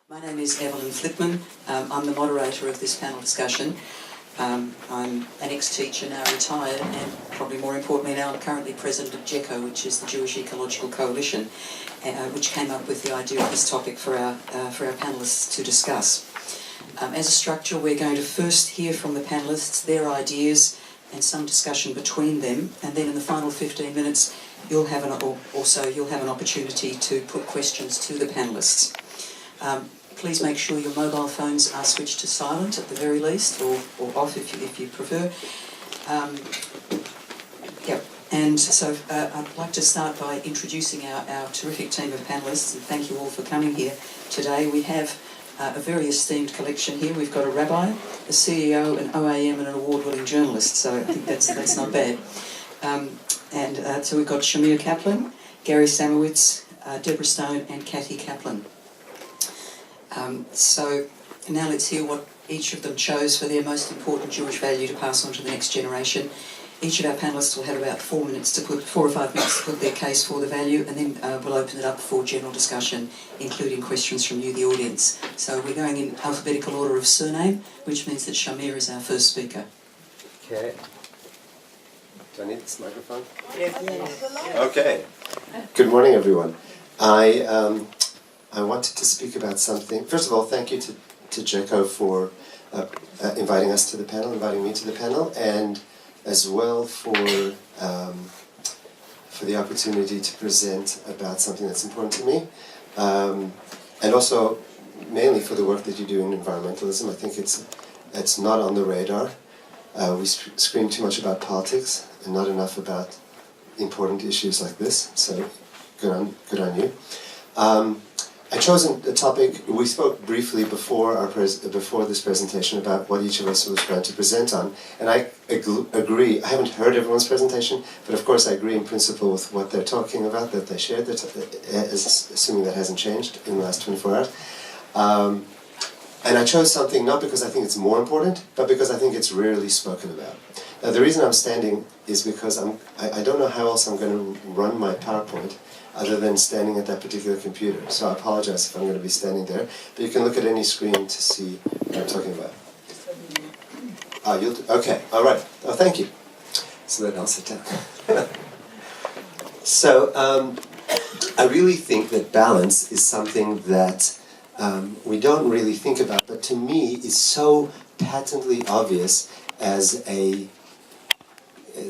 My name is Evelyn Flitman. I'm the moderator of this panel discussion. I'm an ex-teacher, now retired, and probably more importantly now I'm currently president of Jeco, which is the Jewish Ecological Coalition, which came up with the idea of this topic for our panelists to discuss. As a structure, we're going to first hear from the panelists, their ideas, and some discussion between them, and then in the final 15 minutes you'll have an opportunity to put questions to the panelists. Please make sure your mobile phones are switched to silent at the very least, or off if you prefer. And so I'd like to start by introducing our terrific team of panellists, and thank you all for coming here today. We have a very esteemed collection here. We've got a rabbi, a CEO, an OAM, and an award-winning journalist, so I think that's not bad. So we've got Shamir Kaplan, Gary Samowitz, Deborah Stone, and Kathy Kaplan. So now let's hear what each of them chose for their most important Jewish value to pass on to the next generation. Each of our panellists will have about 4 or 5 minutes to put their case for the value, and then we'll open it up for general discussion, including questions from you, the audience. So we're going in alphabetical order of surname, which means that Shamir is our first speaker. Okay. Do I need this microphone? Yes. Okay. Good morning, everyone. I wanted to speak about something. First of all, thank you to Jeco for inviting us to the panel, inviting me to the panel, and as well for the opportunity to present about something that's important to me, and also mainly for the work that you do in environmentalism. I think it's not on the radar. We scream too much about politics and not enough about important issues like this. So good on you. I chose a topic. We spoke briefly before this presentation about what each of us was going to present on, and I agree. I haven't heard everyone's presentation, but of course I agree in principle with what they're talking about, that they shared, assuming that hasn't changed in the last 24 hours. And I chose something not because I think it's more important, but because I think it's rarely spoken about. Now, the reason I'm standing is because I don't know how else I'm going to run my PowerPoint other than standing at that particular computer. So I apologize if I'm going to be standing there, but you can look at any screen to see what I'm talking about. Okay, all right. Oh, thank you. So then I'll sit down. So I really think that balance is something that we don't really think about, but to me is so patently obvious as a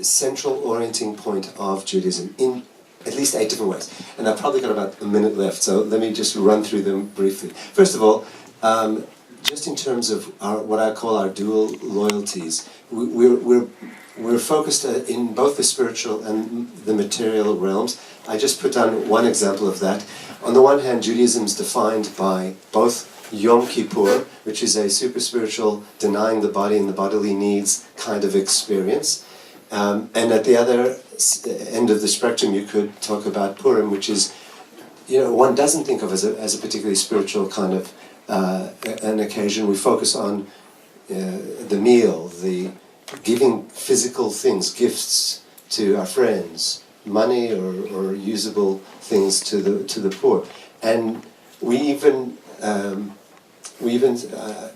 central orienting point of Judaism in at least 8 different ways. And I've probably got about a minute left, so let me just run through them briefly. First of all, just in terms of what I call our dual loyalties, we're focused in both the spiritual and the material realms. I just put down one example of that. On the one hand, Judaism is defined by both Yom Kippur, which is a super spiritual, denying the body and the bodily needs kind of experience. And at the other end of the spectrum, you could talk about Purim, which is, one doesn't think of as a particularly spiritual kind of an occasion. We focus on the meal, the giving physical things, gifts to our friends, money or usable things to the poor, and we even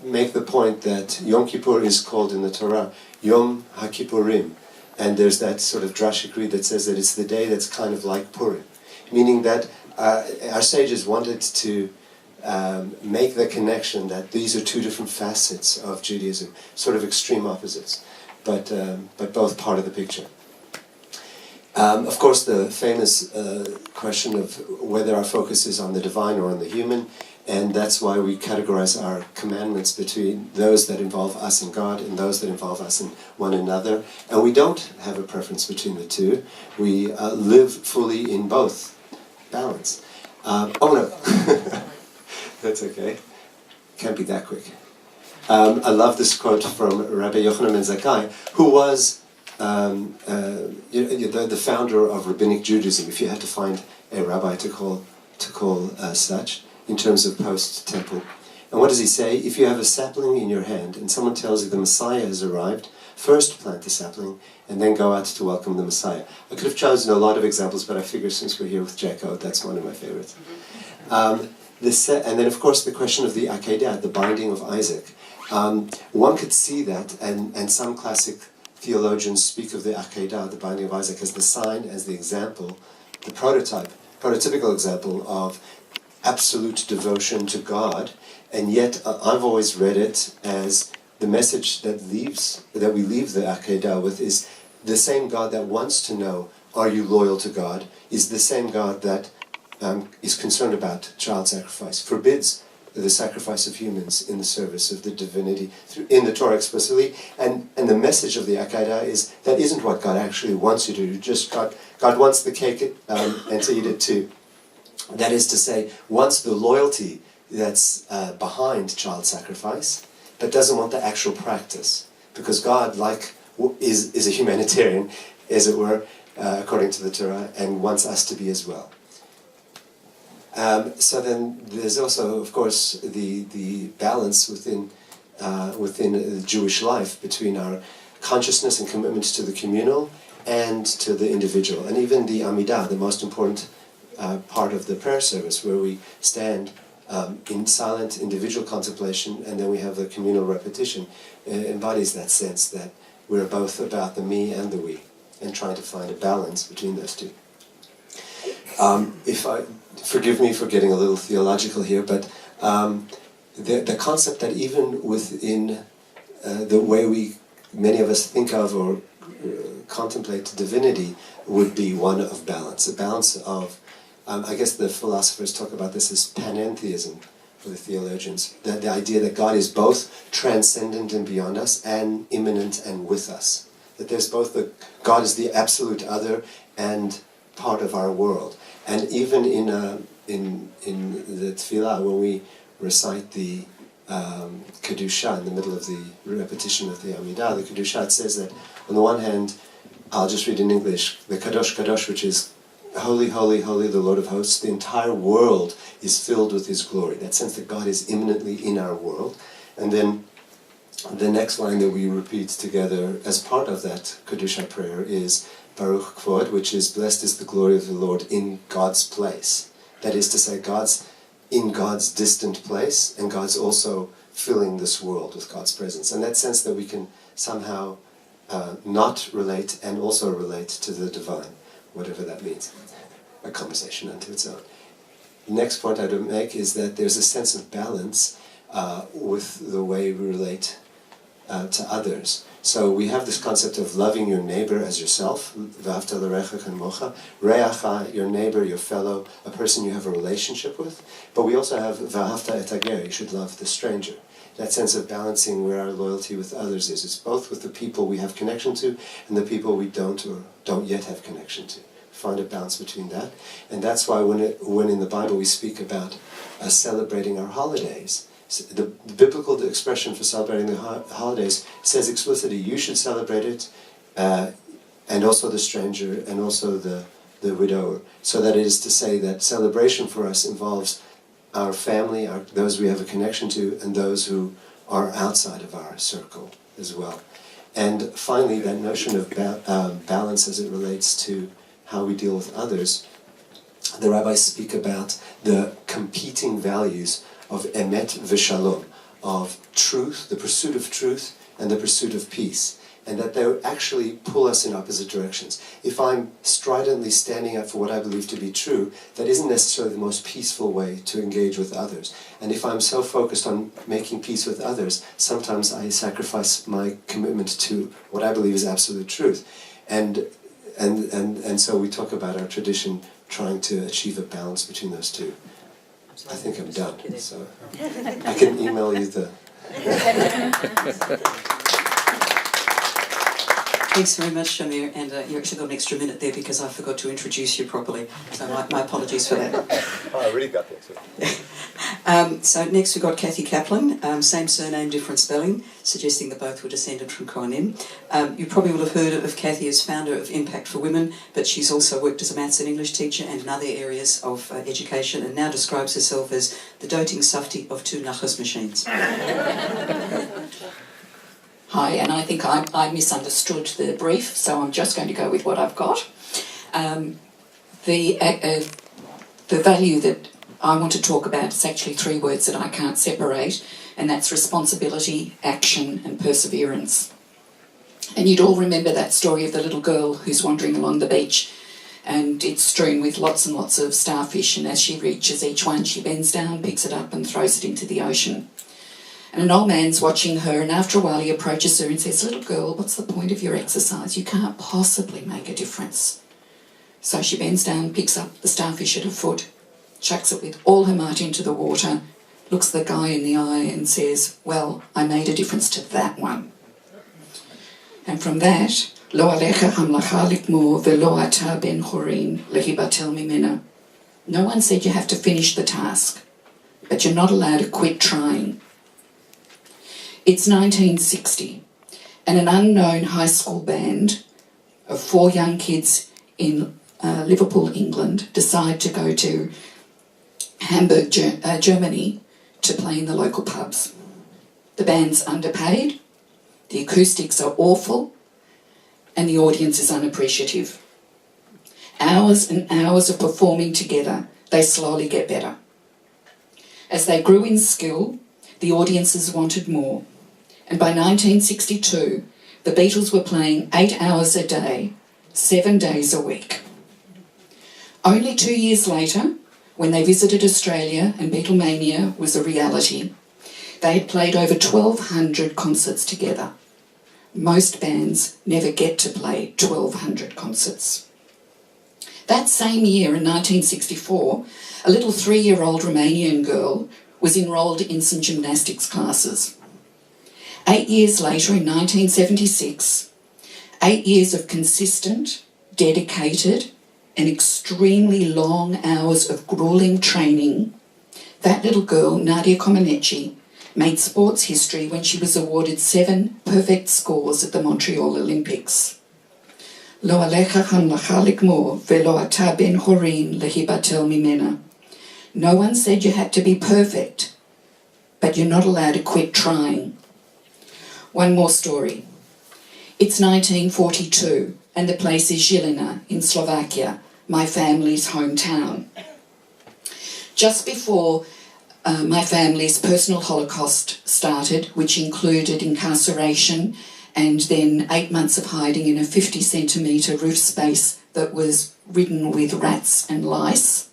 make the point that Yom Kippur is called in the Torah Yom HaKippurim. And there's that sort of drashic read that says that it's the day that's kind of like Purim, meaning that our sages wanted to make the connection that these are 2 different facets of Judaism, sort of extreme opposites, but both part of the picture. Of course, the famous question of whether our focus is on the divine or on the human, and that's why we categorize our commandments between those that involve us and God and those that involve us and one another. And we don't have a preference between the two. We live fully in both. Balance. Oh no, that's okay. Can't be that quick. I love this quote from Rabbi Yochanan ben Zakkai, who was the founder of Rabbinic Judaism, if you had to find a rabbi to call such, in terms of post-temple. And what does he say? If you have a sapling in your hand and someone tells you the Messiah has arrived, first plant the sapling, and then go out to welcome the Messiah. I could have chosen a lot of examples, but I figure since we're here with Jeco, that's one of my favorites. And then, of course, the question of the Akedah, the binding of Isaac. One could see that, and some classic theologians speak of the Akedah, the binding of Isaac, as the sign, as the example, the prototypical example of absolute devotion to God, and yet I've always read it as the message that we leave the Akedah with is the same God that wants to know, are you loyal to God, is the same God that is concerned about child sacrifice, forbids the sacrifice of humans in the service of the divinity, in the Torah explicitly, and the message of the Akedah is that isn't what God actually wants you to do, just God wants the cake and to eat it too. That is to say, wants the loyalty that's behind child sacrifice, but doesn't want the actual practice, because God, is a humanitarian, as it were, according to the Torah, and wants us to be as well. So then there's also, of course, the balance within the Jewish life between our consciousness and commitment to the communal and to the individual, and even the Amidah, the most important part of the prayer service, where we stand in silent individual contemplation, and then we have the communal repetition, embodies that sense that we're both about the me and the we, and trying to find a balance between those two. Forgive me for getting a little theological here, but the concept that even within the way many of us think of or contemplate divinity would be one of balance, a balance of, I guess the philosophers talk about this as panentheism for the theologians, the idea that God is both transcendent and beyond us and immanent and with us, that there's both God is the absolute other and part of our world. And even in the tefillah, when we recite the Kedusha in the middle of the repetition of the Amidah, the Kedusha, it says that on the one hand, I'll just read in English, the Kadosh Kadosh, which is holy, holy, holy, the Lord of hosts, the entire world is filled with his glory. That sense that God is immanently in our world. And then the next line that we repeat together as part of that Kedusha prayer is Baruch Kvod, which is blessed is the glory of the Lord in God's place. That is to say, God's in God's distant place, and God's also filling this world with God's presence. And that sense that we can somehow not relate and also relate to the divine, whatever that means. A conversation unto its own. The next point I'd make is that there's a sense of balance with the way we relate to others. So we have this concept of loving your neighbor as yourself, v'ahavta l'recha k'mocha, re'acha, your neighbor, your fellow, a person you have a relationship with. But we also have v'ahavta et hager, you should love the stranger. That sense of balancing where our loyalty with others is. It's both with the people we have connection to and the people we don't or don't yet have connection to. Find a balance between that. And that's why when in the Bible we speak about celebrating our holidays, the biblical expression for celebrating the holidays says explicitly, you should celebrate it, and also the stranger, and also the widower. So that is to say that celebration for us involves our family, those we have a connection to, and those who are outside of our circle as well. And finally, that notion of balance as it relates to how we deal with others, the rabbis speak about the competing values of emet v'shalom, of truth, the pursuit of truth, and the pursuit of peace, and that they actually pull us in opposite directions. If I'm stridently standing up for what I believe to be true, that isn't necessarily the most peaceful way to engage with others. And if I'm so focused on making peace with others, sometimes I sacrifice my commitment to what I believe is absolute truth. And so we talk about our tradition trying to achieve a balance between those two. I think I'm done, so I can email you the... Thanks very much, Shamir, and you actually got an extra minute there because I forgot to introduce you properly, so my apologies for that. Oh, I really got the So next we've got Kathy Kaplan, same surname, different spelling, suggesting that both were descended from Kohanim. You probably will have heard of Kathy as founder of Impact for Women, but she's also worked as a maths and English teacher and in other areas of education, and now describes herself as the doting softy of two nachas machines. Hi, and I think I misunderstood the brief, so I'm just going to go with what I've got. The value that I want to talk about is actually three words that I can't separate, and that's responsibility, action, and perseverance. And you'd all remember that story of the little girl who's wandering along the beach, and it's strewn with lots and lots of starfish, and as she reaches each one, she bends down, picks it up and throws it into the ocean. And an old man's watching her, and after a while he approaches her and says, "Little girl, what's the point of your exercise? You can't possibly make a difference." So she bends down, picks up the starfish at her foot, chucks it with all her might into the water, looks the guy in the eye and says, "Well, I made a difference to that one." And from that, Lo alecha hamlacha likmo velo ata ben chorin lehibatel mimena. No one said you have to finish the task, but you're not allowed to quit trying. It's 1960, and an unknown high school band of 4 young kids in Liverpool, England, decide to go to Hamburg, Germany, to play in the local pubs. The band's underpaid, the acoustics are awful, and the audience is unappreciative. Hours and hours of performing together, they slowly get better. As they grew in skill, the audiences wanted more. And by 1962, the Beatles were playing 8 hours a day, 7 days a week. Only 2 years later, when they visited Australia and Beatlemania was a reality, they had played over 1,200 concerts together. Most bands never get to play 1,200 concerts. That same year, in 1964, a little 3-year-old Romanian girl was enrolled in some gymnastics classes. 8 years later, in 1976, 8 years of consistent, dedicated, and extremely long hours of gruelling training, that little girl, Nadia Comaneci, made sports history when she was awarded 7 perfect scores at the Montreal Olympics. Lo alecha hamlacha likmo velo ata ben chorin lehibatel mimena. No one said you had to be perfect, but you're not allowed to quit trying. One more story. It's 1942, and the place is Žilina in Slovakia, my family's hometown. Just before my family's personal Holocaust started, which included incarceration and then 8 months of hiding in a 50-centimetre roof space that was ridden with rats and lice,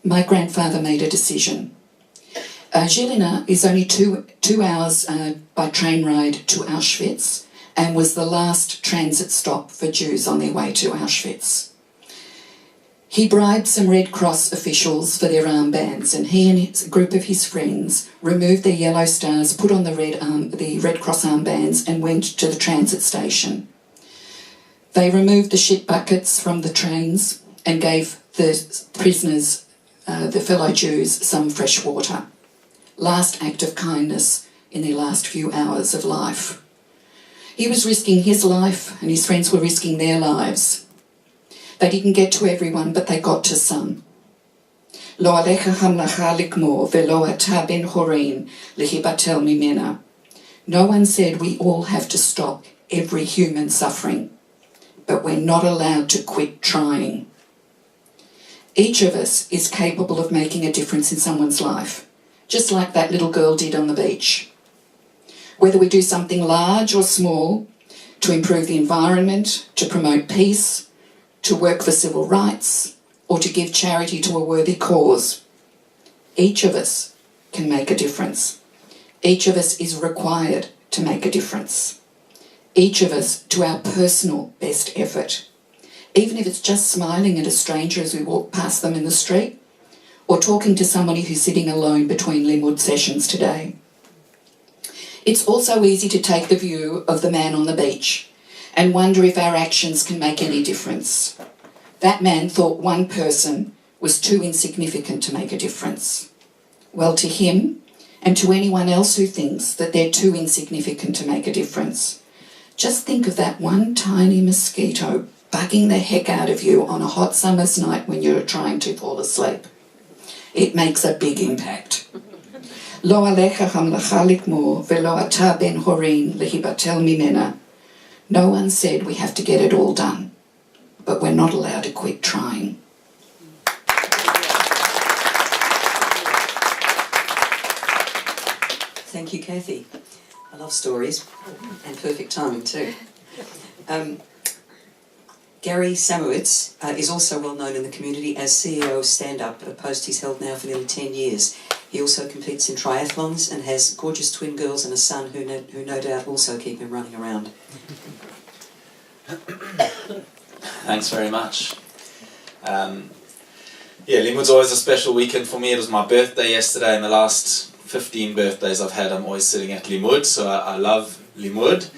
my grandfather made a decision. Žilina is only two hours by train ride to Auschwitz and was the last transit stop for Jews on their way to Auschwitz. He bribed some Red Cross officials for their armbands, and he and a group of his friends removed their yellow stars, put on the Red Cross armbands and went to the transit station. They removed the shit buckets from the trains and gave the prisoners, the fellow Jews, some fresh water. Last act of kindness in their last few hours of life. He was risking his life and his friends were risking their lives. They didn't get to everyone, but they got to some. Lo alecha hamlacha likmo velo ata ben chorin lehibatel mimena. No one said we all have to stop every human suffering, but we're not allowed to quit trying. Each of us is capable of making a difference in someone's life, just like that little girl did on the beach. Whether we do something large or small, to improve the environment, to promote peace, to work for civil rights, or to give charity to a worthy cause, each of us can make a difference. Each of us is required to make a difference. Each of us to our personal best effort, even if it's just smiling at a stranger as we walk past them in the street, or talking to somebody who's sitting alone between Limmud sessions today. It's also easy to take the view of the man on the beach and wonder if our actions can make any difference. That man thought one person was too insignificant to make a difference. Well, to him, and to anyone else who thinks that they're too insignificant to make a difference, just think of that one tiny mosquito bugging the heck out of you on a hot summer's night when you're trying to fall asleep. It makes a big impact. לא עליך המלאכה לגמור, ולא אתה בן הורין להיבטל ממנה. No one said we have to get it all done, but we're not allowed to quit trying. Thank you, Kathy. I love stories, and perfect timing too. Gary Samowitz is also well known in the community as CEO of Stand Up, a post he's held now for nearly 10 years. He also competes in triathlons and has gorgeous twin girls and a son who no doubt also keep him running around. Thanks very much. Limmud's always a special weekend for me. It was my birthday yesterday, and the last 15 birthdays I've had, I'm always sitting at Limmud, so I love Limmud.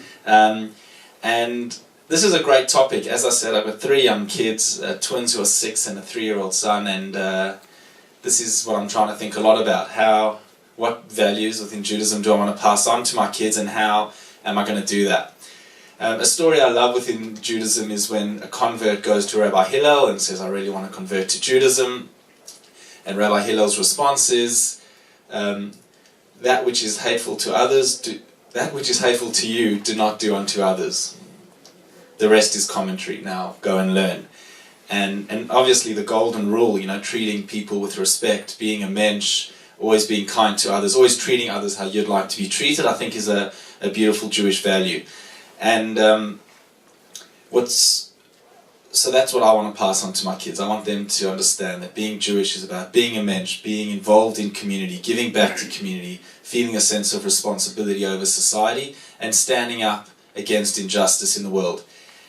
And this is a great topic. As I said, I've got 3 young kids, twins who are 6 and a 3-year-old son, and this is what I'm trying to think a lot about. What values within Judaism do I want to pass on to my kids, and how am I going to do that? A story I love within Judaism is when a convert goes to Rabbi Hillel and says, I really want to convert to Judaism. And Rabbi Hillel's response is, that which is hateful to others, that which is hateful to you, do not do unto others. The rest is commentary. Now go and learn. And obviously the golden rule, treating people with respect, being a mensch, always being kind to others, always treating others how you'd like to be treated, I think is a beautiful Jewish value. And so that's what I want to pass on to my kids. I want them to understand that being Jewish is about being a mensch, being involved in community, giving back to community, feeling a sense of responsibility over society, and standing up against injustice in the world.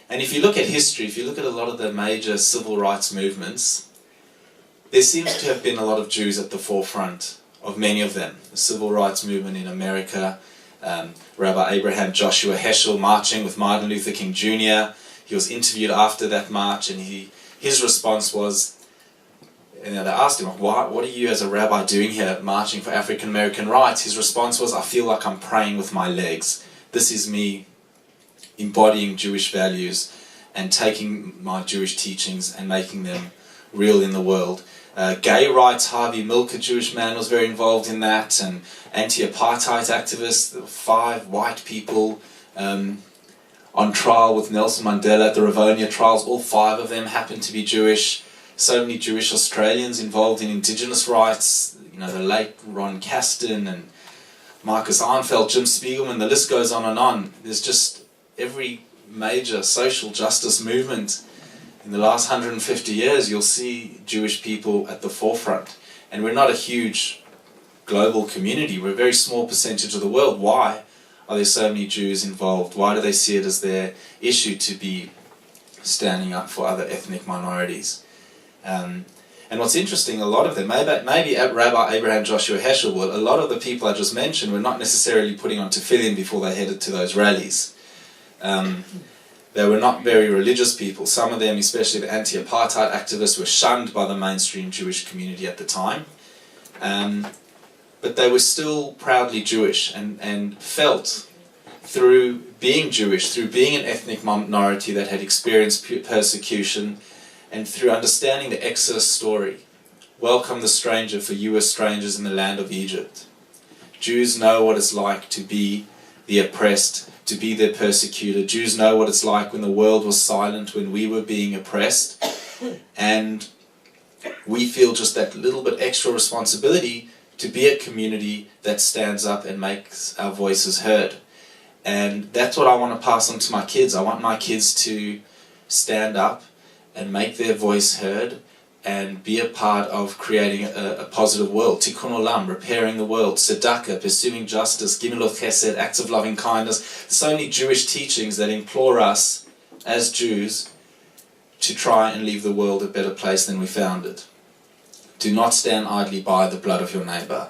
And if you look at history, if you look at a lot of the major civil rights movements, there seems to have been a lot of Jews at the forefront of many of them. The civil rights movement in America, Rabbi Abraham Joshua Heschel marching with Martin Luther King Jr. He was interviewed after that march, and his response was, they asked him, what are you as a rabbi doing here marching for African American rights? His response was, I feel like I'm praying with my legs. This is me embodying Jewish values and taking my Jewish teachings and making them real in the world. Gay rights, Harvey Milk, a Jewish man, was very involved in that, and anti-apartheid activists, 5 white people on trial with Nelson Mandela at the Rivonia trials. All 5 of them happened to be Jewish. So many Jewish Australians involved in Indigenous rights, the late Ron Caston and Marcus Arnfeld, Jim Spiegelman, the list goes on and on. There's just every major social justice movement in the last 150 years, you'll see Jewish people at the forefront. And we're not a huge global community. We're a very small percentage of the world. Why are there so many Jews involved? Why do they see it as their issue to be standing up for other ethnic minorities? And what's interesting, a lot of them, maybe Rabbi Abraham Joshua Heschel would, a lot of the people I just mentioned were not necessarily putting on tefillin before they headed to those rallies. They were not very religious people. Some of them, especially the anti-apartheid activists, were shunned by the mainstream Jewish community at the time. But they were still proudly Jewish and felt through being Jewish, through being an ethnic minority that had experienced persecution, and through understanding the Exodus story. Welcome the stranger, for you were strangers in the land of Egypt. Jews know what it's like to be the oppressed, to be their persecutor. Jews know what it's like when the world was silent, when we were being oppressed. And we feel just that little bit extra responsibility to be a community that stands up and makes our voices heard. And that's what I want to pass on to my kids. I want my kids to stand up and make their voice heard and be a part of creating a positive world. Tikkun olam, repairing the world. Tzedakah, pursuing justice. Gimilut chesed, acts of loving kindness. There's so many Jewish teachings that implore us as Jews to try and leave the world a better place than we found it. Do not stand idly by the blood of your neighbor.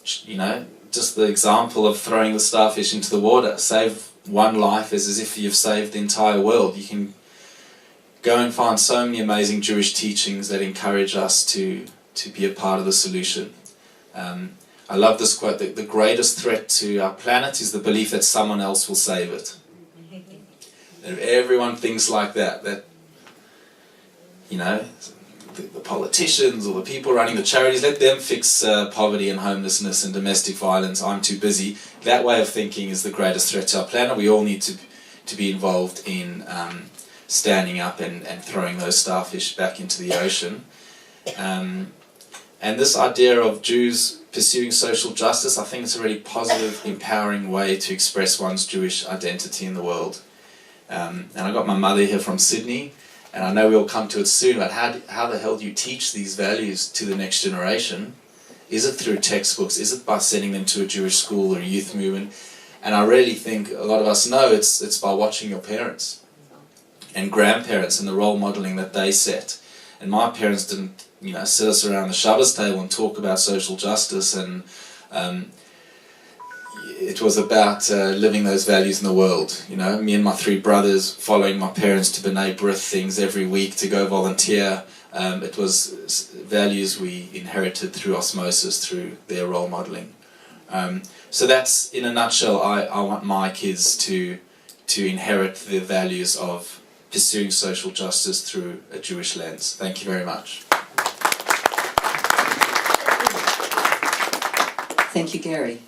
Just the example of throwing the starfish into the water. Save one life is as if you've saved the entire world. You can go and find so many amazing Jewish teachings that encourage us to be a part of the solution. I love this quote, that the greatest threat to our planet is the belief that someone else will save it. And if everyone thinks like that, the politicians or the people running the charities, let them fix poverty and homelessness and domestic violence. I'm too busy. That way of thinking is the greatest threat to our planet. We all need to be involved in standing up and throwing those starfish back into the ocean. And this idea of Jews pursuing social justice, I think it's a really positive, empowering way to express one's Jewish identity in the world. And I got my mother here from Sydney, and I know we'll come to it soon, but how the hell do you teach these values to the next generation? Is it through textbooks? Is it by sending them to a Jewish school or a youth movement? And I really think a lot of us know it's by watching your parents and grandparents and the role modelling that they set. And my parents didn't, sit us around the Shabbos table and talk about social justice, and it was about living those values in the world. Me and my 3 brothers following my parents to B'nai B'rith things every week to go volunteer. It was values we inherited through osmosis, through their role modelling. So that's, in a nutshell, I want my kids to inherit the values of pursuing social justice through a Jewish lens. Thank you very much. Thank you, Gary.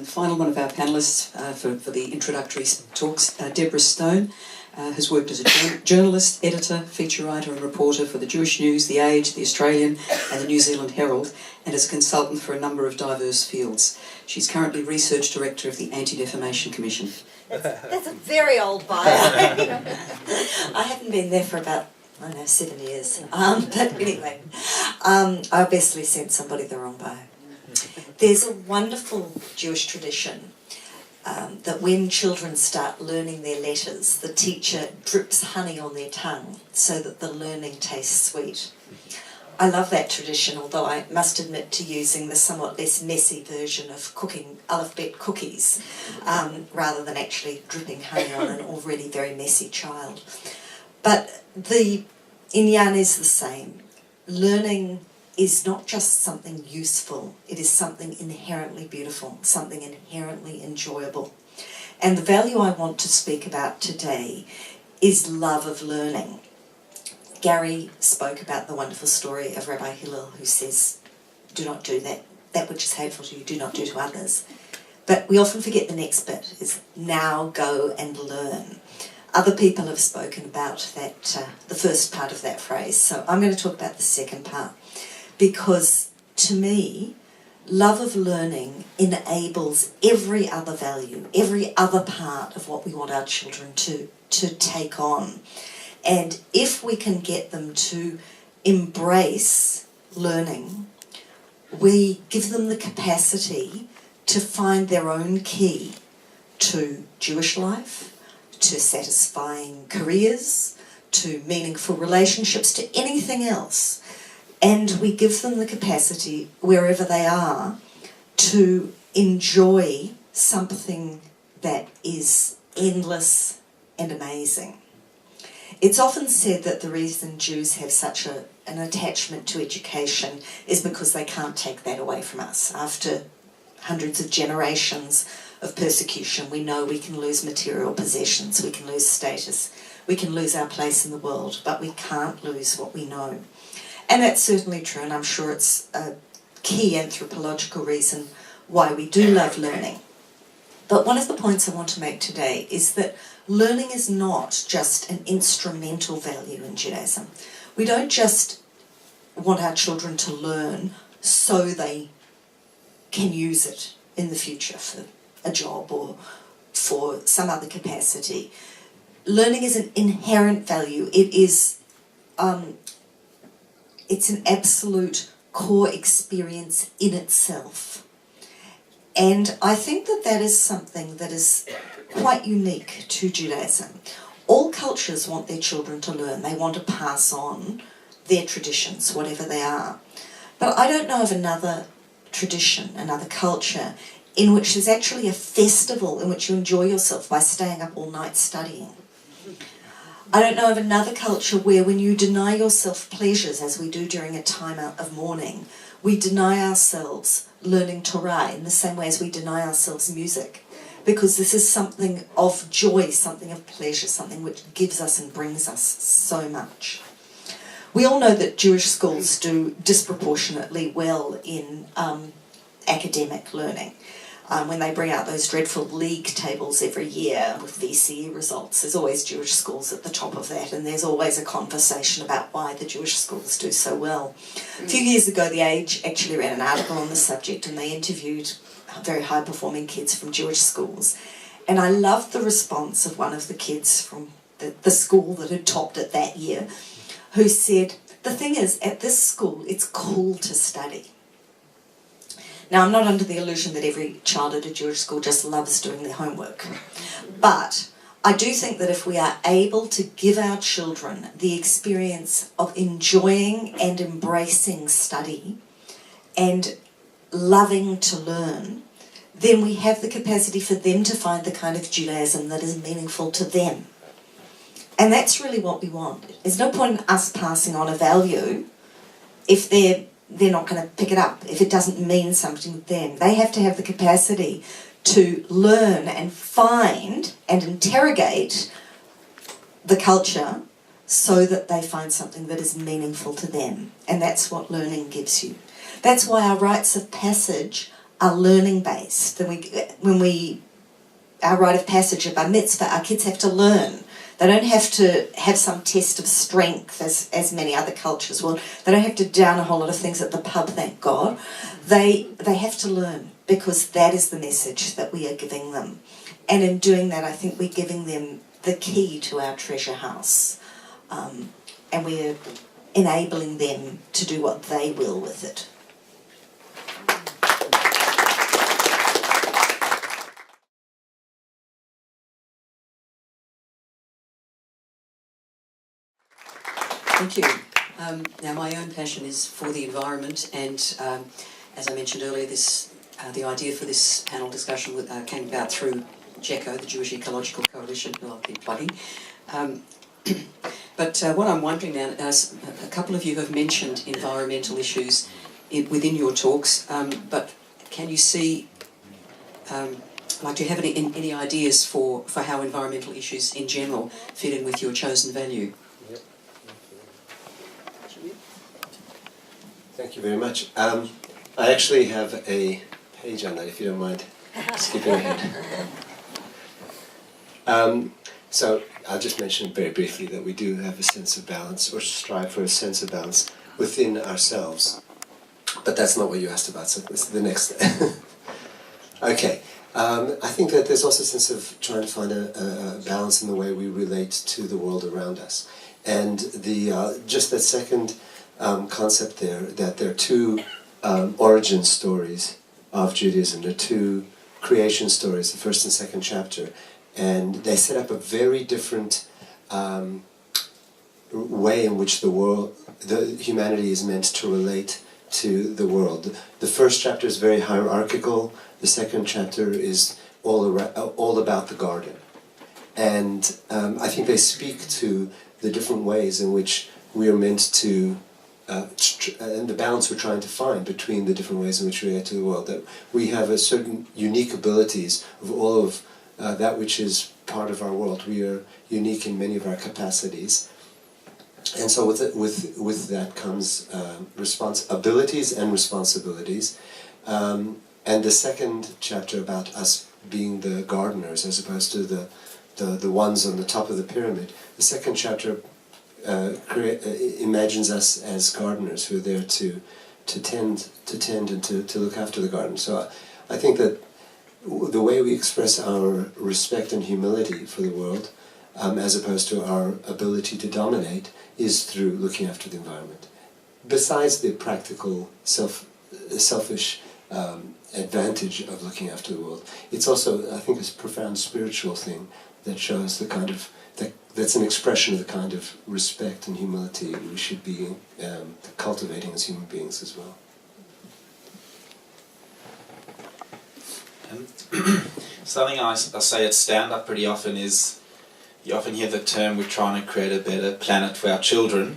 Final one of our panellists for the introductory talks, Deborah Stone, has worked as a journalist, editor, feature writer and reporter for the Jewish News, The Age, The Australian and the New Zealand Herald, and as a consultant for a number of diverse fields. She's currently Research Director of the Anti-Defamation Commission. That's a very old bio. I haven't been there for about, 7 years. But anyway, I obviously sent somebody the wrong bio. There's a wonderful Jewish tradition that when children start learning their letters, the teacher drips honey on their tongue so that the learning tastes sweet. I love that tradition, although I must admit to using the somewhat less messy version of cooking alphabet cookies rather than actually dripping honey on an already very messy child. But the inyan is the same. Learning is not just something useful, it is something inherently beautiful, something inherently enjoyable. And the value I want to speak about today is love of learning. Gary spoke about the wonderful story of Rabbi Hillel, who says, do not do that which is hateful to you, do not do to others. But we often forget the next bit, is now go and learn. Other people have spoken about that, the first part of that phrase, so I'm going to talk about the second part. Because to me, love of learning enables every other value, every other part of what we want our children to take on. And if we can get them to embrace learning, we give them the capacity to find their own key to Jewish life, to satisfying careers, to meaningful relationships, to anything else. And we give them the capacity, wherever they are, to enjoy something that is endless and amazing. It's often said that the reason Jews have such an attachment to education is because they can't take that away from us. After hundreds of generations of persecution, we know we can lose material possessions, we can lose status, we can lose our place in the world, but we can't lose what we know. And that's certainly true, and I'm sure it's a key anthropological reason why we do love learning. But one of the points I want to make today is that learning is not just an instrumental value in Judaism. We don't just want our children to learn so they can use it in the future for a job or for some other capacity. Learning is an inherent value. It is it's an absolute core experience in itself. And I think that that is something that is quite unique to Judaism. All cultures want their children to learn. They want to pass on their traditions, whatever they are. But I don't know of another tradition, another culture, in which there's actually a festival in which you enjoy yourself by staying up all night studying. I don't know of another culture where when you deny yourself pleasures, as we do during a time out of mourning, we deny ourselves learning Torah in the same way as we deny ourselves music. Because this is something of joy, something of pleasure, something which gives us and brings us so much. We all know that Jewish schools do disproportionately well in academic learning. When they bring out those dreadful league tables every year with VCE results, there's always Jewish schools at the top of that, and there's always a conversation about why the Jewish schools do so well. A few years ago, The Age actually ran an article on the subject, and they interviewed very high-performing kids from Jewish schools. And I loved the response of one of the kids from the school that had topped it that year, who said, the thing is, at this school, it's cool to study. Now, I'm not under the illusion that every child at a Jewish school just loves doing their homework. But I do think that if we are able to give our children the experience of enjoying and embracing study and loving to learn, then we have the capacity for them to find the kind of Judaism that is meaningful to them. And that's really what we want. There's no point in us passing on a value if they're not going to pick it up, if it doesn't mean something to them. They have to have the capacity to learn and find and interrogate the culture so that they find something that is meaningful to them. And that's what learning gives you. That's why our rites of passage are learning-based. Our rite of passage of bar mitzvah, our kids have to learn. They don't have to have some test of strength as many other cultures will. They don't have to down a whole lot of things at the pub, thank God. They have to learn because that is the message that we are giving them. And in doing that, I think we're giving them the key to our treasure house. And we're enabling them to do what they will with it. Thank you. Now, my own passion is for the environment, and as I mentioned earlier, the idea for this panel discussion came about through Jeco, the Jewish Ecological Coalition, who I'll keep plugging. But what I'm wondering now, a couple of you have mentioned environmental issues within your talks, but can you see, do you have any ideas for how environmental issues in general fit in with your chosen value? Thank you very much. I actually have a page on that, if you don't mind skipping ahead. So I'll just mention very briefly that we do have a sense of balance, or strive for a sense of balance within ourselves. But that's not what you asked about, so this is the next. Okay. I think that there's also a sense of trying to find a balance in the way we relate to the world around us. And just that second concept there, that there are two origin stories of Judaism. There are two creation stories, the first and second chapter, and they set up a very different way in which the humanity is meant to relate to the world. The first chapter is very hierarchical. The second chapter is all about the garden, and I think they speak to the different ways in which we are meant to. And the balance we're trying to find between the different ways in which we relate to the world. That we have a certain unique abilities of all of that which is part of our world. We are unique in many of our capacities, and so with that comes abilities and responsibilities. And the second chapter about us being the gardeners as opposed to the ones on the top of the pyramid. The second chapter imagines us as gardeners who are there to tend and to look after the garden. So I think that the way we express our respect and humility for the world, as opposed to our ability to dominate, is through looking after the environment. Besides the practical, selfish advantage of looking after the world, it's also, I think, a profound spiritual thing that shows the kind of that's an expression of the kind of respect and humility we should be cultivating as human beings as well. Something I say at stand-up pretty often is, you often hear the term, we're trying to create a better planet for our children.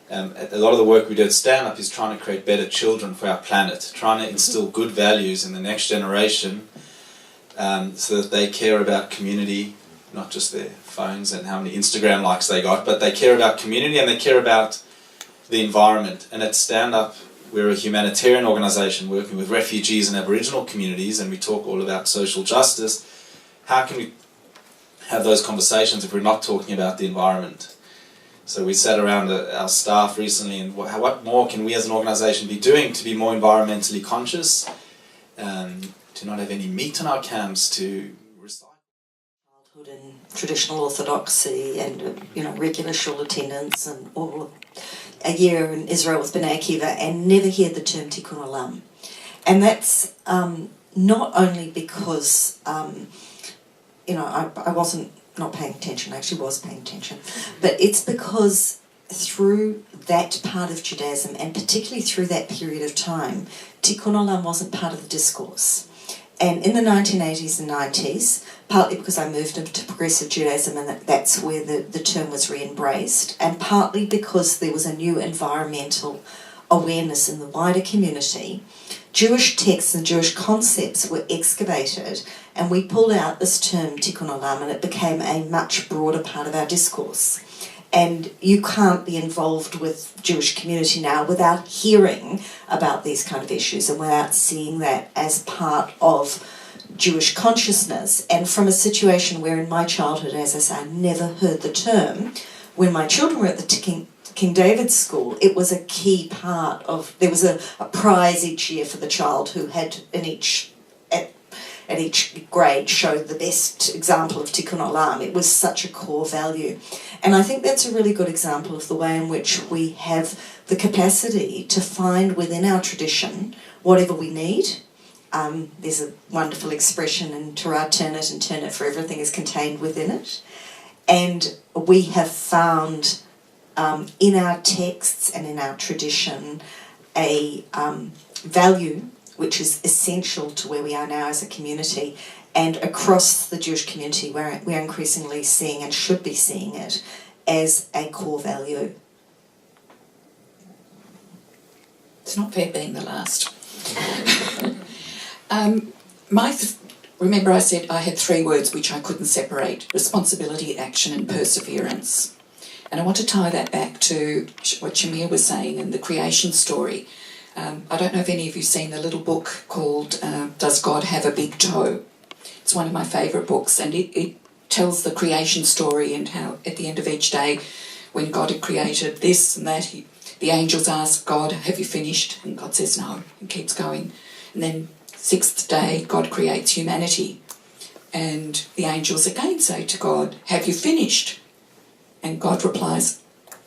A lot of the work we do at stand-up is trying to create better children for our planet, trying to instill good values in the next generation so that they care about community, not just their phones and how many Instagram likes they got, but they care about community and they care about the environment. And at Stand Up, we're a humanitarian organisation working with refugees and Aboriginal communities, and we talk all about social justice. How can we have those conversations if we're not talking about the environment? So we sat around our staff recently, and what more can we as an organisation be doing to be more environmentally conscious, to not have any meat in our camps, to recycle. Childhood and traditional orthodoxy, and regular shul attendance, and all of a year in Israel with B'nai Akiva, and never hear the term Tikkun Olam. And that's not only because I wasn't not paying attention, I actually was paying attention, but it's because through that part of Judaism, and particularly through that period of time, Tikkun Olam wasn't part of the discourse. And in the 1980s and 90s, partly because I moved into progressive Judaism and that's where the term was re-embraced, and partly because there was a new environmental awareness in the wider community, Jewish texts and Jewish concepts were excavated, and we pulled out this term Tikkun Olam, and it became a much broader part of our discourse. And you can't be involved with Jewish community now without hearing about these kind of issues and without seeing that as part of Jewish consciousness. And from a situation where in my childhood, as I say, I never heard the term, when my children were at the King David's school, it was a key part of, there was a prize each year for the child who had at each grade showed the best example of Tikkun Olam. It was such a core value. And I think that's a really good example of the way in which we have the capacity to find within our tradition whatever we need. There's a wonderful expression in Torah, turn it, for everything is contained within it. And we have found in our texts and in our tradition a value which is essential to where we are now as a community, and across the Jewish community we're increasingly seeing, and should be seeing it, as a core value. It's not fair being the last. Remember I said I had 3 words which I couldn't separate: responsibility, action and perseverance. And I want to tie that back to what Shamir was saying in the creation story. I don't know if any of you have seen the little book called Does God Have a Big Toe? It's one of my favourite books, and it tells the creation story, and how at the end of each day, when God had created this and that, the angels ask God, have you finished? And God says no, and keeps going. And then 6th day, God creates humanity, and the angels again say to God, have you finished? And God replies,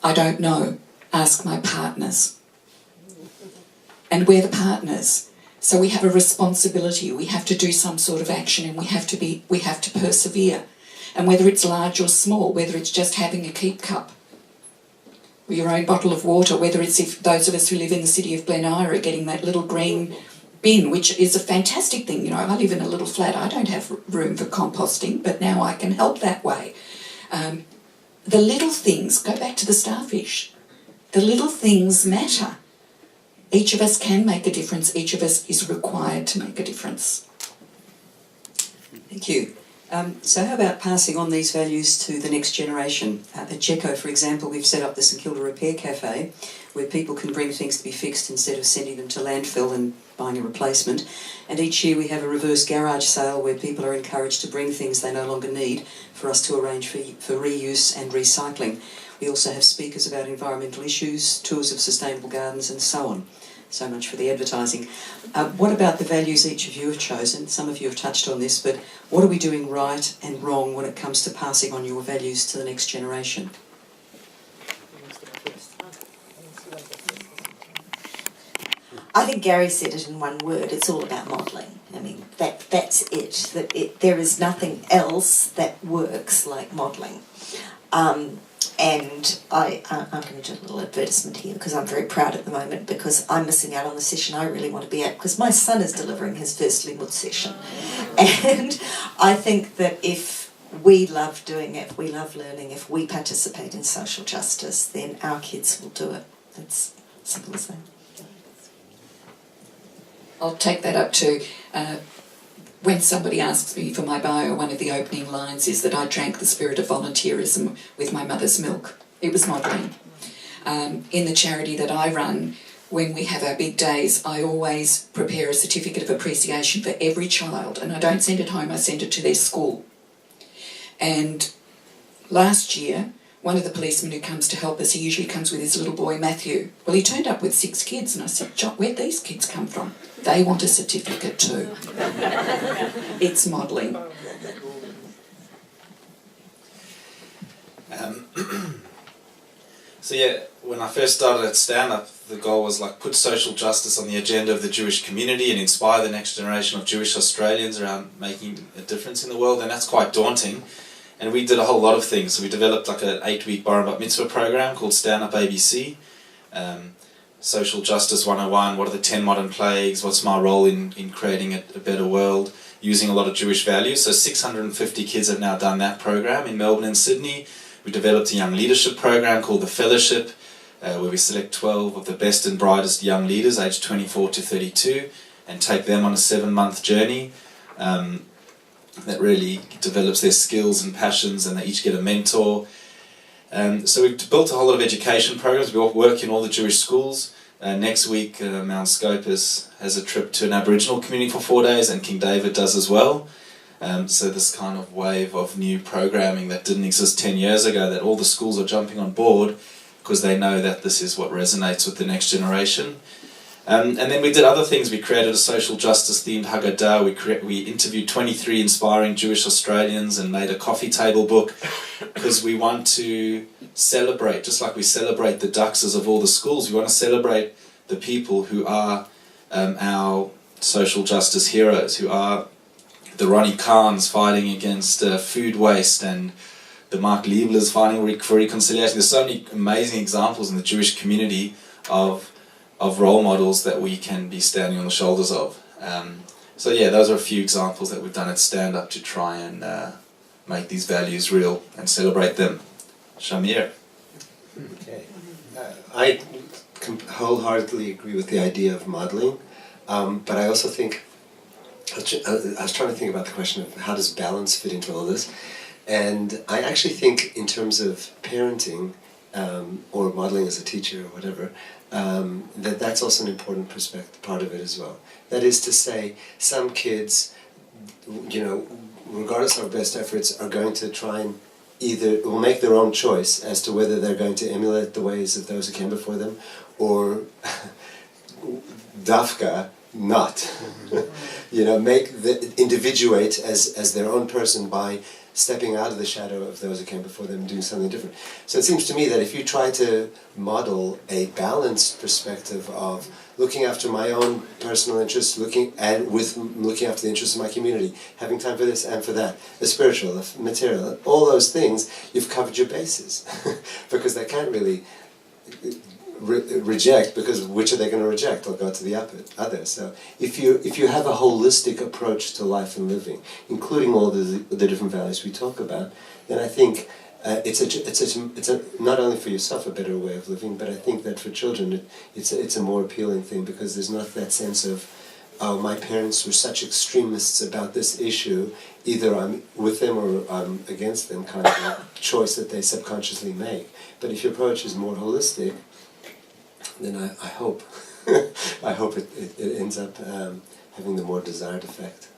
I don't know, ask my partners. And we're the partners. So we have a responsibility, we have to do some sort of action, and we have to persevere. And whether it's large or small, whether it's just having a keep cup or your own bottle of water, whether it's if those of us who live in the city of Glen Ira getting that little green bin, which is a fantastic thing. I live in a little flat, I don't have room for composting, but now I can help that way. The little things, go back to the starfish, the little things matter. Each of us can make a difference. Each of us is required to make a difference. Thank you. So how about passing on these values to the next generation? At Jeco, for example, we've set up the St Kilda Repair Cafe, where people can bring things to be fixed instead of sending them to landfill and buying a replacement. And each year we have a reverse garage sale where people are encouraged to bring things they no longer need for us to arrange for reuse and recycling. We also have speakers about environmental issues, tours of sustainable gardens and so on. So much for the advertising. What about the values each of you have chosen? Some of you have touched on this, but what are we doing right and wrong when it comes to passing on your values to the next generation? I think Gary said it in one word, it's all about modelling. I mean, that's it. There is nothing else that works like modelling. And I'm going to do a little advertisement here because I'm very proud at the moment, because I'm missing out on the session I really want to be at because my son is delivering his first Limmud session. And I think that if we love doing it, if we love learning, if we participate in social justice, then our kids will do it. It's simple as that. I'll take that up to when somebody asks me for my bio, one of the opening lines is that I drank the spirit of volunteerism with my mother's milk. It was modelling. In the charity that I run, when we have our big days, I always prepare a certificate of appreciation for every child, and I don't send it home, I send it to their school. And last year, one of the policemen who comes to help us, he usually comes with his little boy Matthew. Well, he turned up with 6 kids, and I said, "John, where'd these kids come from?" They want a certificate too. It's modelling. So yeah, when I first started at Stand Up, the goal was like put social justice on the agenda of the Jewish community and inspire the next generation of Jewish Australians around making a difference in the world, and that's quite daunting. And we did a whole lot of things. So we developed like an 8-week Bar and Bat Mitzvah program called Stand Up ABC. Social Justice 101, what are the 10 modern plagues, what's my role in creating a better world, using a lot of Jewish values. So 650 kids have now done that program in Melbourne and Sydney. We developed a young leadership program called The Fellowship, where we select 12 of the best and brightest young leaders aged 24 to 32 and take them on a 7-month journey that really develops their skills and passions, and they each get a mentor. So we've built a whole lot of education programs. We work in all the Jewish schools. Next week, Mount Scopus has a trip to an Aboriginal community for 4 days, and King David does as well. So this kind of wave of new programming that didn't exist 10 years ago, that all the schools are jumping on board because they know that this is what resonates with the next generation. And then we did other things. We created a social justice themed Haggadah. We interviewed 23 inspiring Jewish Australians and made a coffee table book, because we want to celebrate, just like we celebrate the duxes of all the schools, we want to celebrate the people who are our social justice heroes, who are the Ronnie Kahns fighting against food waste, and the Mark Lieblers fighting for reconciliation. There's so many amazing examples in the Jewish community of role models that we can be standing on the shoulders of. So yeah, those are a few examples that we've done at Stand Up to try and make these values real and celebrate them. Shamir. Okay. I wholeheartedly agree with the idea of modelling, but I also think, I was trying to think about the question of how does balance fit into all this, and I actually think in terms of parenting, or modelling as a teacher or whatever, that's also an important part of it as well. That is to say, some kids, regardless of our best efforts, are going to try and will make their own choice as to whether they're going to emulate the ways of those who came before them, or dafka not. Make individuate as their own person by stepping out of the shadow of those who came before them and doing something different. So it seems to me that if you try to model a balanced perspective of looking after my own personal interests, looking after the interests of my community, having time for this and for that, the spiritual, the material, all those things, you've covered your bases. Because they can't really reject, because which are they going to reject? They'll go to the other. So if you have a holistic approach to life and living, including all the different values we talk about, then I think it's not only for yourself a better way of living, but I think that for children it's a more appealing thing, because there's not that sense of, oh, my parents were such extremists about this issue, either I'm with them or I'm against them, kind of a choice that they subconsciously make. But if your approach is more holistic, then I hope it ends up having the more desired effect.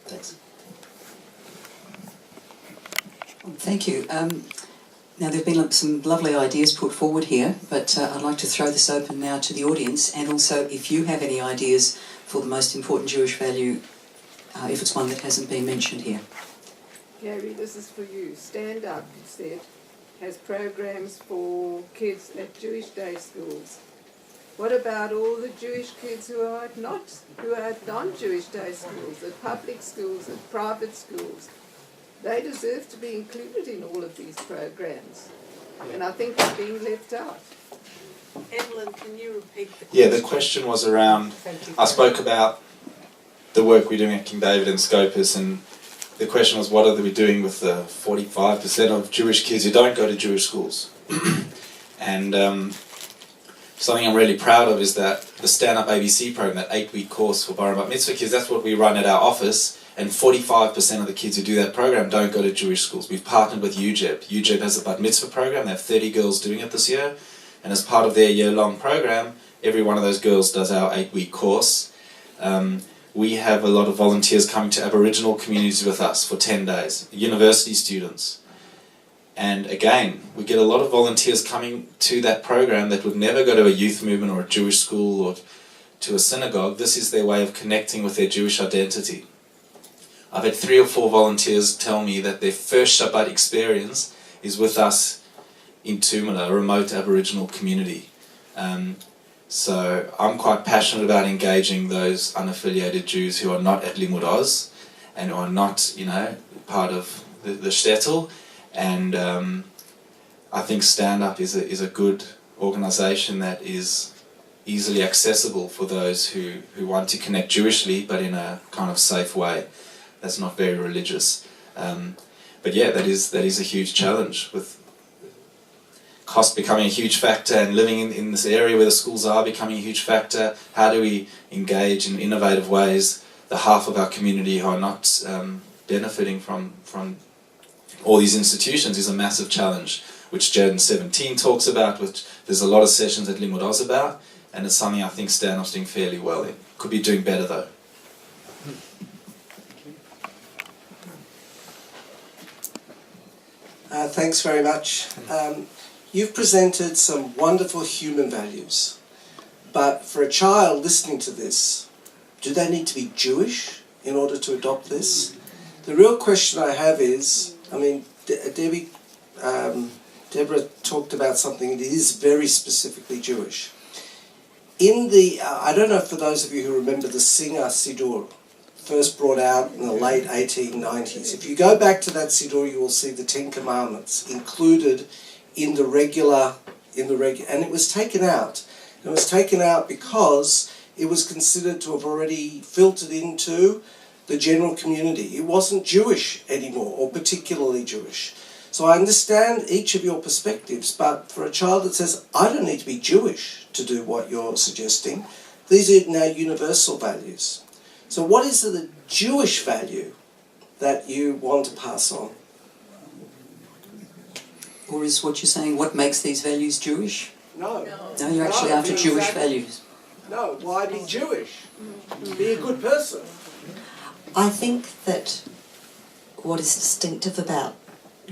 Thanks. Thank you. Now, there have been some lovely ideas put forward here, but I'd like to throw this open now to the audience, and also if you have any ideas for the most important Jewish value, if it's one that hasn't been mentioned here. Gary, this is for you. Stand Up, you said, has programs for kids at Jewish day schools. What about all the Jewish kids who are at non-Jewish day schools, at public schools, at private schools? They deserve to be included in all of these programs, and I think they're being left out. Evelyn, can you repeat the question? Yeah, the question was around, I spoke about the work we're doing at King David and Scopus, and the question was, what are we doing with the 45% of Jewish kids who don't go to Jewish schools? And something I'm really proud of is that the Stand Up ABC program, that 8-week course for Bar and Bat Mitzvah kids, that's what we run at our office, and 45% of the kids who do that program don't go to Jewish schools. We've partnered with UJEB. UJEB has a Bat Mitzvah program. They have 30 girls doing it this year. And as part of their year-long program, every one of those girls does our 8-week course. We have a lot of volunteers coming to Aboriginal communities with us for 10 days, university students. And again, we get a lot of volunteers coming to that program that would never go to a youth movement or a Jewish school or to a synagogue. This is their way of connecting with their Jewish identity. I've had 3 or 4 volunteers tell me that their first Shabbat experience is with us in Tumala, a remote Aboriginal community. So I'm quite passionate about engaging those unaffiliated Jews who are not at Limmud Oz and who are not, part of the shtetl. And I think Stand Up is a good organisation that is easily accessible for those who want to connect Jewishly, but in a kind of safe way that's not very religious. But yeah, that is a huge challenge, with cost becoming a huge factor and living in this area where the schools are becoming a huge factor. How do we engage in innovative ways the half of our community who are not benefiting from all these institutions is a massive challenge, which Gen 17 talks about, which there's a lot of sessions at Limmud Oz about, and it's something I think Stand Up's doing fairly well in. Could be doing better though. Thanks very much. You've presented some wonderful human values, but for a child listening to this, do they need to be Jewish in order to adopt this? The real question I have is, Deborah talked about something that is very specifically Jewish. I don't know for those of you who remember the Singer Siddur, first brought out in the late 1890s. If you go back to that Siddur, you will see the 10 Commandments included in the regular, and it was taken out. It was taken out because it was considered to have already filtered into the general community. It wasn't Jewish anymore, or particularly Jewish. So I understand each of your perspectives, but for a child that says, I don't need to be Jewish to do what you're suggesting, these are now universal values. So what is the Jewish value that you want to pass on? Or is what you're saying, what makes these values Jewish? No. No, you're actually after Jewish values. No, why be Jewish? Be a good person. I think that what is distinctive about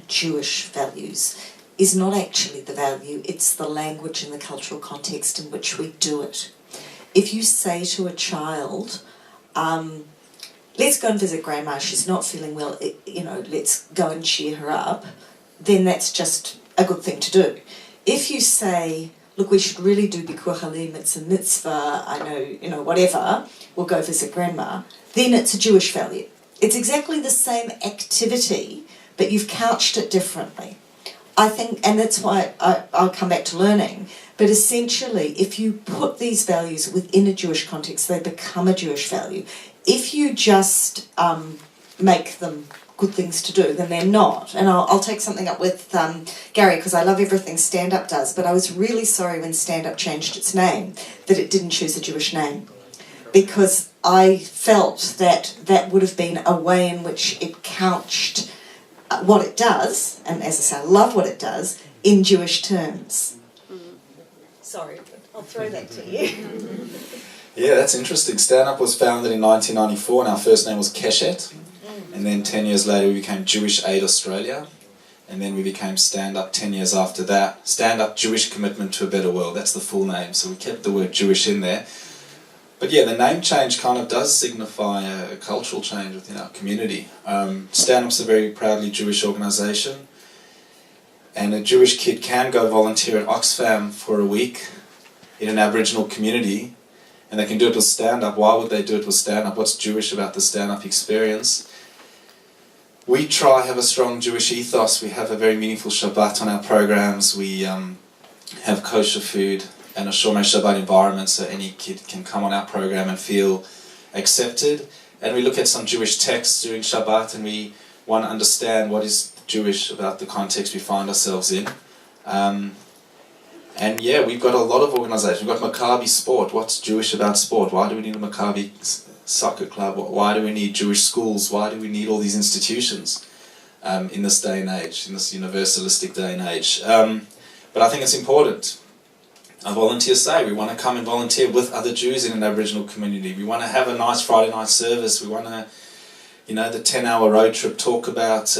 Jewish values is not actually the value, it's the language and the cultural context in which we do it. If you say to a child, let's go and visit grandma, she's not feeling well, let's go and cheer her up, then that's just a good thing to do. If you say, look, we should really do Bikur Halim, it's a mitzvah, I know, whatever, we'll go visit grandma, then it's a Jewish value. It's exactly the same activity, but you've couched it differently. I think, and that's why I'll come back to learning, but essentially, if you put these values within a Jewish context, they become a Jewish value. If you just make them good things to do, then they're not. And I'll take something up with Gary, because I love everything Stand Up does, but I was really sorry when Stand Up changed its name, that it didn't choose a Jewish name, because I felt that that would have been a way in which it couched what it does, and as I say, I love what it does, in Jewish terms. Sorry, but I'll throw that to you. Yeah, that's interesting. Stand Up was founded in 1994 and our first name was Keshet. And then 10 years later we became Jewish Aid Australia. And then we became Stand Up 10 years after that. Stand Up Jewish Commitment to a Better World. That's the full name. So we kept the word Jewish in there. But yeah, the name change kind of does signify a cultural change within our community. Stand Up's a very proudly Jewish organisation. And a Jewish kid can go volunteer at Oxfam for a week in an Aboriginal community. And they can do it with Stand Up. Why would they do it with Stand Up? What's Jewish about the Stand Up experience? We try have a strong Jewish ethos. We have a very meaningful Shabbat on our programs. We have kosher food and a Shomer Shabbat environment, so any kid can come on our program and feel accepted. And we look at some Jewish texts during Shabbat, and we want to understand what is Jewish about the context we find ourselves in. And yeah, we've got a lot of organisations. We've got Maccabi Sport. What's Jewish about sport? Why do we need a Maccabi soccer club? Why do we need Jewish schools? Why do we need all these institutions in this day and age, in this universalistic day and age? But I think it's important. our volunteers say. We want to come and volunteer with other Jews in an Aboriginal community. We want to have a nice Friday night service. We want to, the 10-hour road trip, talk about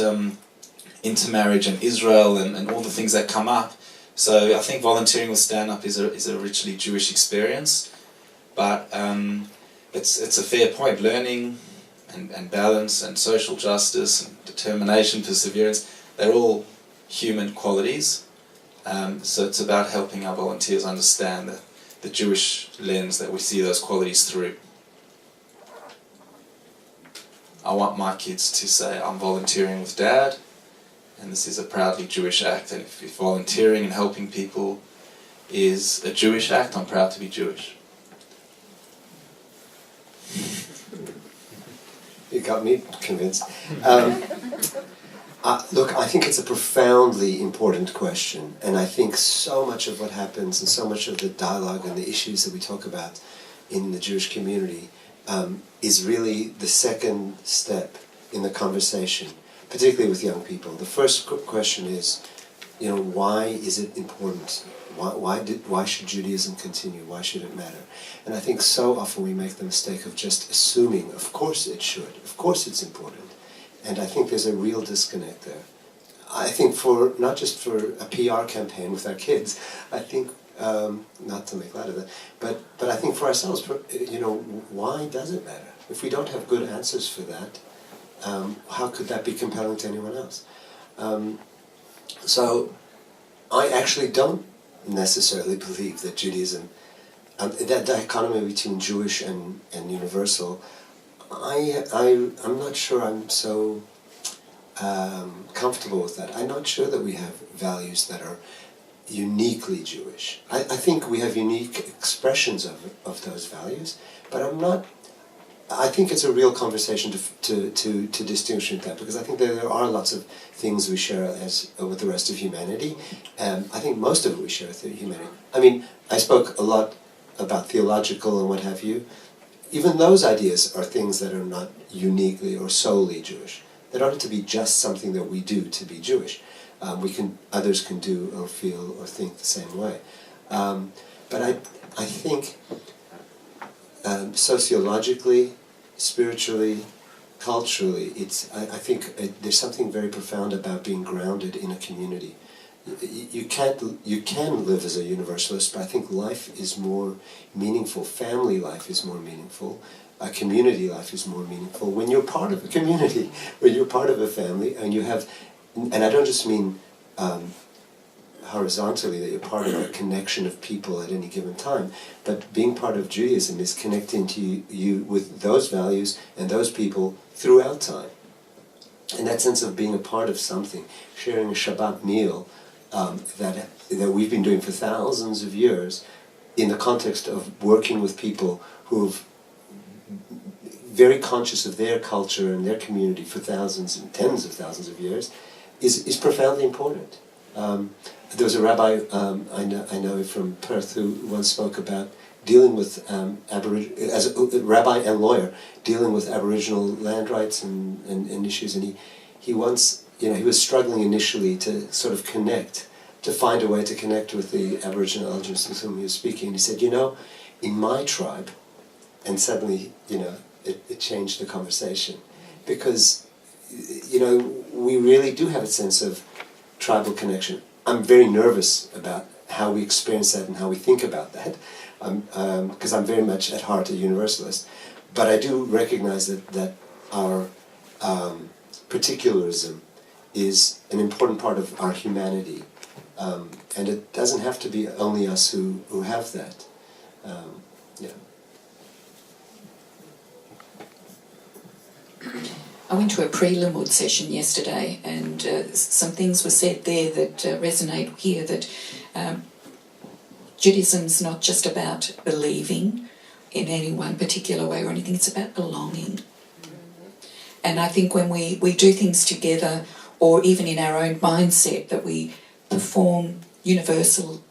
intermarriage and Israel and all the things that come up. So I think volunteering with Stand Up is a richly Jewish experience, but it's a fair point. Learning and balance and social justice and determination, perseverance, they're all human qualities. So it's about helping our volunteers understand the Jewish lens that we see those qualities through. I want my kids to say, I'm volunteering with Dad, and this is a proudly Jewish act, and if volunteering and helping people is a Jewish act, I'm proud to be Jewish. You got me convinced. Look, I think it's a profoundly important question, and I think so much of what happens and so much of the dialogue and the issues that we talk about in the Jewish community is really the second step in the conversation, particularly with young people. The first question is, why is it important? Why should Judaism continue? Why should it matter? And I think so often we make the mistake of just assuming, of course it should, of course it's important. And I think there's a real disconnect there. I think not just for a PR campaign with our kids, I think, not to make light of that, but I think for ourselves, why does it matter? If we don't have good answers for that, how could that be compelling to anyone else? So I actually don't necessarily believe that Judaism, that dichotomy between Jewish and universal, I'm not sure I'm so comfortable with that. I'm not sure that we have values that are uniquely Jewish. I think we have unique expressions of those values, but I think it's a real conversation to distinguish that, because I think there are lots of things we share with the rest of humanity. I think most of it we share with humanity. I mean, I spoke a lot about theological and what have you. Even those ideas are things that are not uniquely or solely Jewish. They don't have to be just something that we do to be Jewish. Others can do or feel or think the same way. But I think sociologically, spiritually, culturally, I think there's something very profound about being grounded in a community. You can live as a universalist, but I think life is more meaningful. Family life is more meaningful. Community life is more meaningful when you're part of a community, when you're part of a family, and you have. And I don't just mean horizontally that you're part of a connection of people at any given time, but being part of Judaism is connecting to you with those values and those people throughout time. And that sense of being a part of something, sharing a Shabbat meal that we've been doing for thousands of years in the context of working with people who've very conscious of their culture and their community for thousands and tens of thousands of years, is profoundly important. There was a rabbi I know from Perth who once spoke about dealing with as a rabbi and lawyer, dealing with Aboriginal land rights and issues, and he once, he was struggling initially to sort of to find a way to connect with the Aboriginal elders with whom he was speaking. And he said, in my tribe, and suddenly, it changed the conversation, because we really do have a sense of tribal connection. I'm very nervous about how we experience that and how we think about that, because I'm very much at heart a universalist. But I do recognize that our particularism is an important part of our humanity, and it doesn't have to be only us who have that. I went to a pre-Limmud session yesterday, and some things were said there that resonate here, that Judaism's not just about believing in any one particular way or anything, it's about belonging. And I think when we do things together, or even in our own mindset, that we perform universal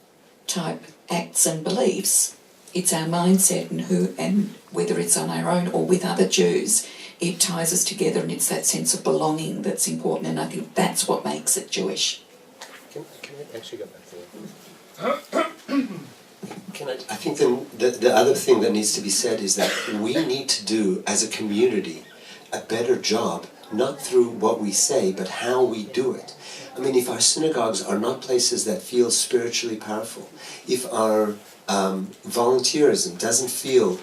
type acts and beliefs, it's our mindset and whether it's on our own or with other Jews, it ties us together, and it's that sense of belonging that's important, and I think that's what makes it Jewish. Can I actually go back to that? I think the other thing that needs to be said is that we need to do, as a community, a better job, not through what we say, but how we do it. I mean, if our synagogues are not places that feel spiritually powerful, if our volunteerism doesn't feel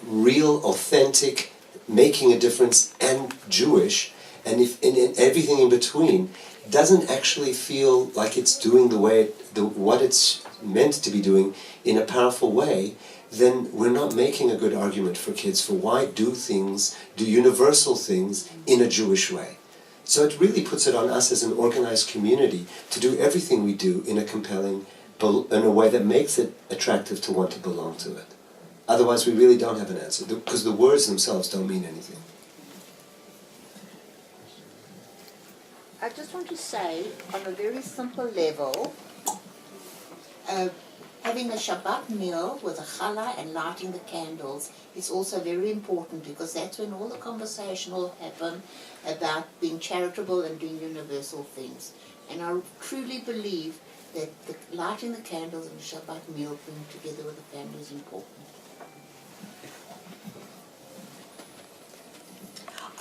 real, authentic, making a difference, and Jewish, and if and everything in between doesn't actually feel like it's doing what it's meant to be doing in a powerful way, then we're not making a good argument for kids for why do universal things in a Jewish way. So it really puts it on us as an organized community to do everything we do in a compelling, in a way that makes it attractive to want to belong to it. Otherwise, we really don't have an answer, because the words themselves don't mean anything. I just want to say, on a very simple level, having a Shabbat meal with a challah and lighting the candles is also very important, because that's when all the conversation will happen about being charitable and doing universal things. And I truly believe that lighting the candles and the Shabbat meal being together with the family is important.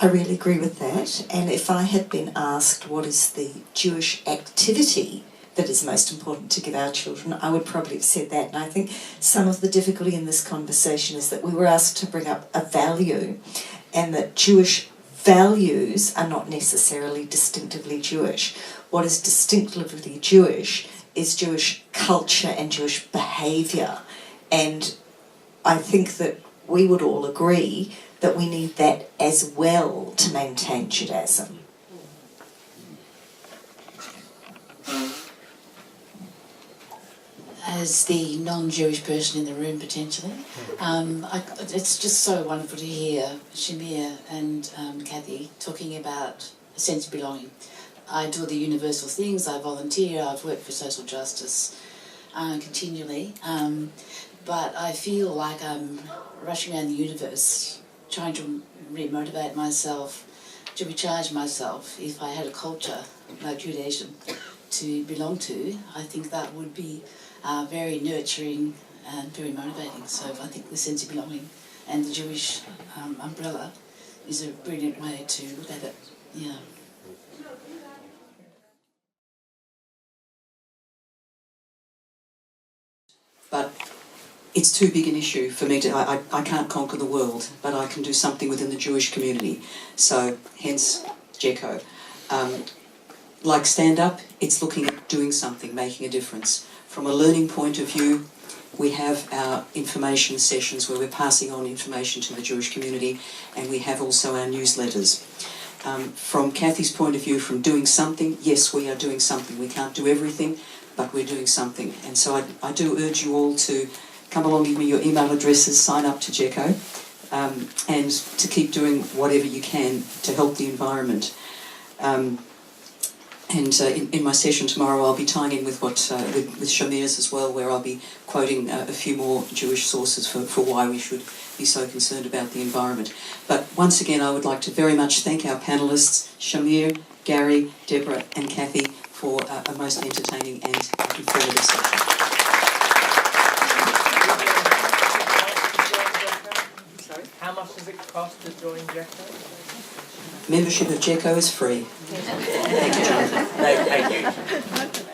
I really agree with that. And if I had been asked what is the Jewish activity that is most important to give our children, I would probably have said that. And I think some of the difficulty in this conversation is that we were asked to bring up a value, and that Jewish values are not necessarily distinctively Jewish. What is distinctively Jewish is Jewish culture and Jewish behaviour. And I think that we would all agree that we need that as well to maintain Judaism. As the non-Jewish person in the room, potentially, it's just so wonderful to hear Shamir and Kathy talking about a sense of belonging. I do the universal things, I volunteer, I've worked for social justice continually, but I feel like I'm rushing around the universe trying to re-motivate myself, to recharge myself. If I had a culture like Judaism to belong to, I think that would be very nurturing and very motivating. So I think the sense of belonging and the Jewish umbrella is a brilliant way to look at it. Yeah. But it's too big an issue for me to, I can't conquer the world, but I can do something within the Jewish community. So, hence, Jeco. Like stand-up, it's looking at doing something, making a difference. From a learning point of view, we have our information sessions where we're passing on information to the Jewish community, and we have also our newsletters. From Kathy's point of view, from doing something, yes, we are doing something. We can't do everything, but we're doing something. And so I do urge you all to come along, give me your email addresses, sign up to Jeco, and to keep doing whatever you can to help the environment. In my session tomorrow, I'll be tying in with with Shamir's as well, where I'll be quoting a few more Jewish sources for why we should be so concerned about the environment. But once again, I would like to very much thank our panellists, Shamir, Gary, Deborah and Kathy, for a most entertaining and informative session. How much does it cost to join Jeco? Membership of Jeco is free. Thank you, Jonathan. Thank you.